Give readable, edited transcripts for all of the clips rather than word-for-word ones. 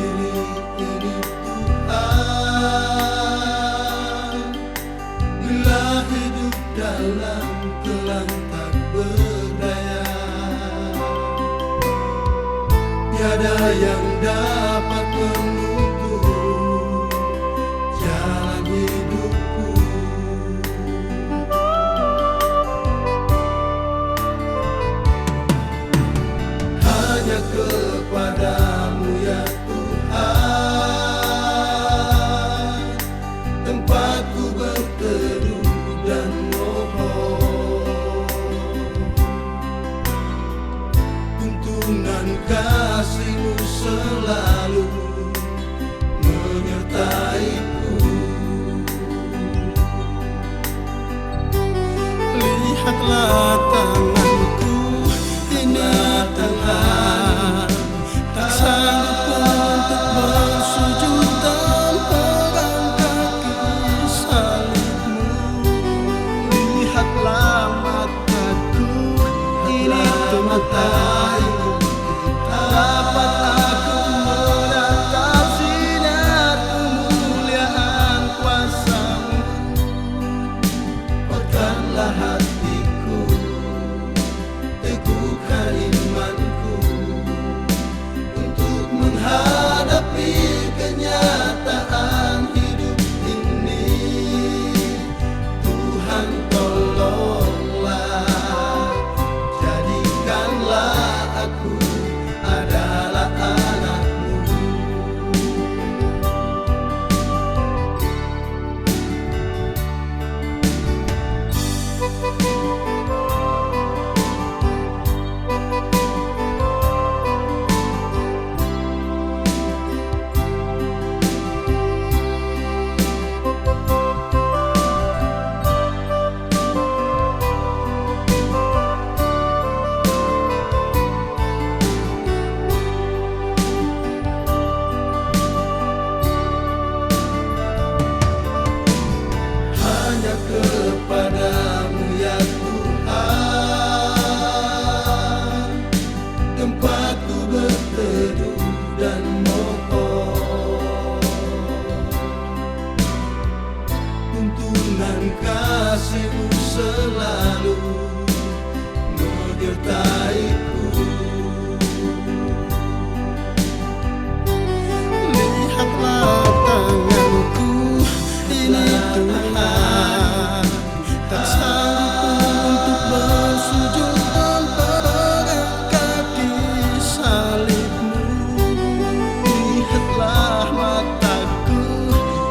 diri ini Tuhan. Bila hidup dalam kelam tak berdaya, tiada yang dapat menutup jalan hidupku. Hanya kepadamu ya Tuhan, tempatku berteduh dan mohon. Tuntunan kasih-Mu selalu menyertaiku. Lihatlah tanganku ini Tuhan, tak sanggup untuk bersujud dan pegang kaki salib-Mu. Lihatlah mataku ini Tuhan, dapat aku menatap sinar kemuliaan kuasa-Mu. Kuatkanlah hatiku, teguhkan imanku, untuk menghadapi kenyataan hidup ini. Tuhan tolonglah, jadikanlah aku adalah anak-Mu. Hanya kepadamu ya Tuhan, tempatku berteduh dan mohon. Tuntunan kasih-Mu selalu menyertaiku. Lihatlah tanganku ini Tuhan, tak sanggup untuk bersujud dan pegang kaki salib-Mu. Lihatlah mataku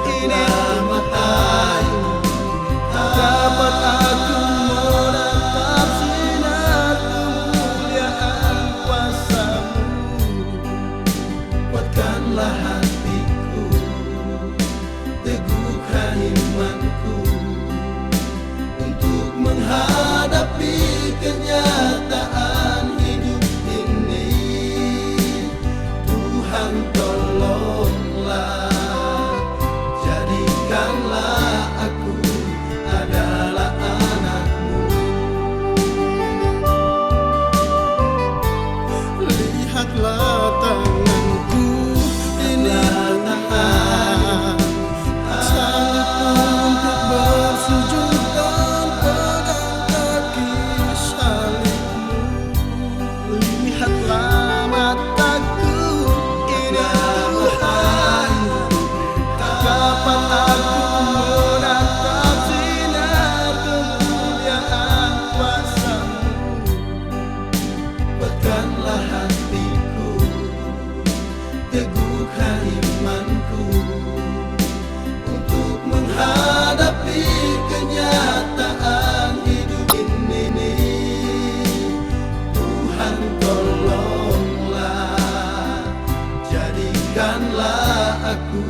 ini Tuhan, dapat aku menatap sinar kemuliaan kuasa-Mu. Kuatkanlah hatiku, teguhkan imanku, untuk menghadapi kenyataan hidup ini. Tuhan tolonglah, jadikanlah aku adalah anak-Mu. Lihatlah tanganku ini Tuhan, tak sanggup untuk bersujud dan pegang kaki salib-Mu. Lihatlah mataku ini Tuhan, tak dapat aku menatap sinar kemuliaan kuasa-Mu. Kuatkanlah hatiku, teguhkan imanku, untuk menghadapi kenyataan hidup ini. Tuhan tolonglah, jadikanlah aku